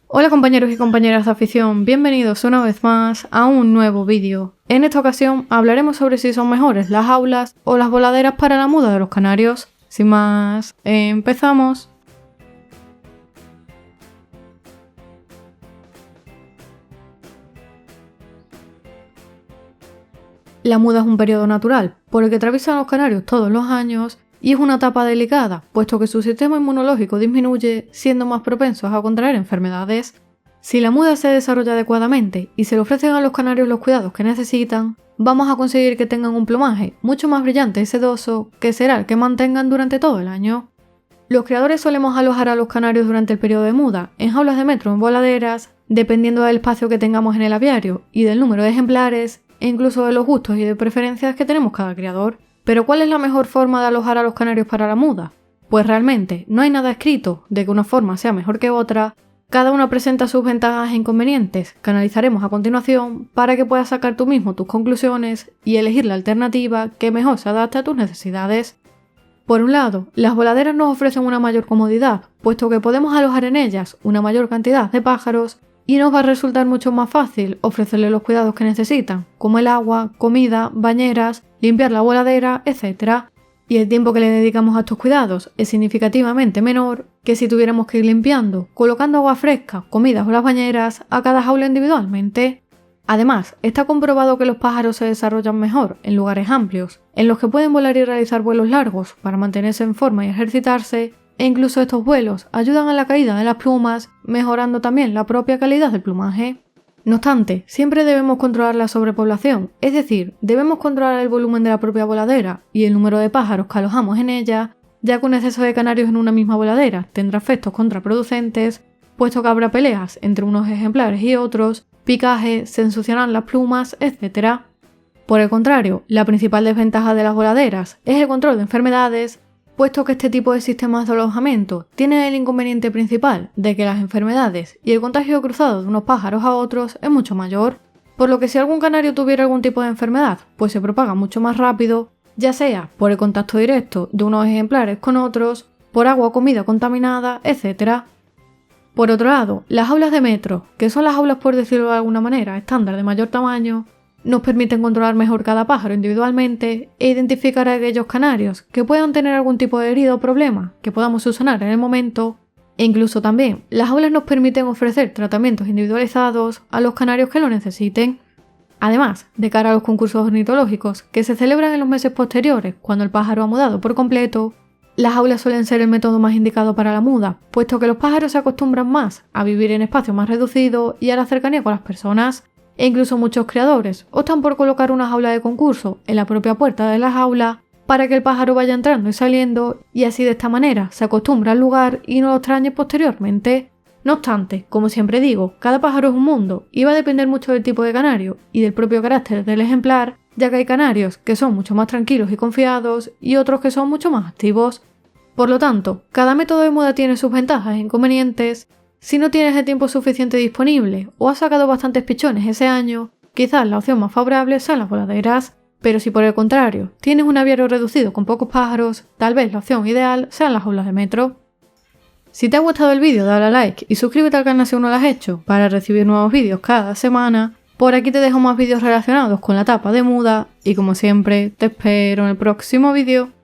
Hola compañeros y compañeras de afición, bienvenidos una vez más a un nuevo vídeo. En esta ocasión hablaremos sobre si son mejores las jaulas o las voladeras para la muda de los canarios. Sin más, empezamos. La muda es un periodo natural por el que atraviesan los canarios todos los años y es una etapa delicada, puesto que su sistema inmunológico disminuye, siendo más propensos a contraer enfermedades. Si la muda se desarrolla adecuadamente y se le ofrecen a los canarios los cuidados que necesitan, vamos a conseguir que tengan un plumaje mucho más brillante y sedoso, que será el que mantengan durante todo el año. Los criadores solemos alojar a los canarios durante el periodo de muda, en jaulas de metro o en voladeras, dependiendo del espacio que tengamos en el aviario y del número de ejemplares, e incluso de los gustos y de preferencias que tenemos cada criador. Pero ¿cuál es la mejor forma de alojar a los canarios para la muda? Pues realmente no hay nada escrito de que una forma sea mejor que otra, cada una presenta sus ventajas e inconvenientes que analizaremos a continuación para que puedas sacar tú mismo tus conclusiones y elegir la alternativa que mejor se adapte a tus necesidades. Por un lado, las voladeras nos ofrecen una mayor comodidad, puesto que podemos alojar en ellas una mayor cantidad de pájaros y nos va a resultar mucho más fácil ofrecerles los cuidados que necesitan, como el agua, comida, bañeras, limpiar la voladera, etc. Y el tiempo que le dedicamos a estos cuidados es significativamente menor que si tuviéramos que ir limpiando, colocando agua fresca, comidas o las bañeras a cada jaula individualmente. Además, está comprobado que los pájaros se desarrollan mejor en lugares amplios, en los que pueden volar y realizar vuelos largos para mantenerse en forma y ejercitarse, e incluso estos vuelos ayudan a la caída de las plumas, mejorando también la propia calidad del plumaje. No obstante, siempre debemos controlar la sobrepoblación, es decir, debemos controlar el volumen de la propia voladera y el número de pájaros que alojamos en ella, ya que un exceso de canarios en una misma voladera tendrá efectos contraproducentes, puesto que habrá peleas entre unos ejemplares y otros, picaje, se ensuciarán las plumas, etc. Por el contrario, la principal desventaja de las voladeras es el control de enfermedades, puesto que este tipo de sistemas de alojamiento tiene el inconveniente principal de que las enfermedades y el contagio cruzado de unos pájaros a otros es mucho mayor, por lo que si algún canario tuviera algún tipo de enfermedad, pues se propaga mucho más rápido, ya sea por el contacto directo de unos ejemplares con otros, por agua o comida contaminada, etc. Por otro lado, las jaulas de metro, que son las jaulas por decirlo de alguna manera estándar de mayor tamaño, nos permiten controlar mejor cada pájaro individualmente e identificar a aquellos canarios que puedan tener algún tipo de herida o problema que podamos subsanar en el momento, e incluso también las jaulas nos permiten ofrecer tratamientos individualizados a los canarios que lo necesiten. Además, de cara a los concursos ornitológicos que se celebran en los meses posteriores cuando el pájaro ha mudado por completo, las jaulas suelen ser el método más indicado para la muda, puesto que los pájaros se acostumbran más a vivir en espacios más reducidos y a la cercanía con las personas. E incluso muchos criadores optan por colocar una jaula de concurso en la propia puerta de la jaula para que el pájaro vaya entrando y saliendo y así de esta manera se acostumbra al lugar y no lo extrañe posteriormente. No obstante, como siempre digo, cada pájaro es un mundo y va a depender mucho del tipo de canario y del propio carácter del ejemplar, ya que hay canarios que son mucho más tranquilos y confiados y otros que son mucho más activos. Por lo tanto, cada método de muda tiene sus ventajas e inconvenientes. Si no tienes el tiempo suficiente disponible o has sacado bastantes pichones ese año, quizás la opción más favorable sean las voladeras, pero si por el contrario tienes un aviario reducido con pocos pájaros, tal vez la opción ideal sean las jaulas de metro. Si te ha gustado el vídeo, dale a like y suscríbete al canal si aún no lo has hecho para recibir nuevos vídeos cada semana. Por aquí te dejo más vídeos relacionados con la etapa de muda y como siempre te espero en el próximo vídeo.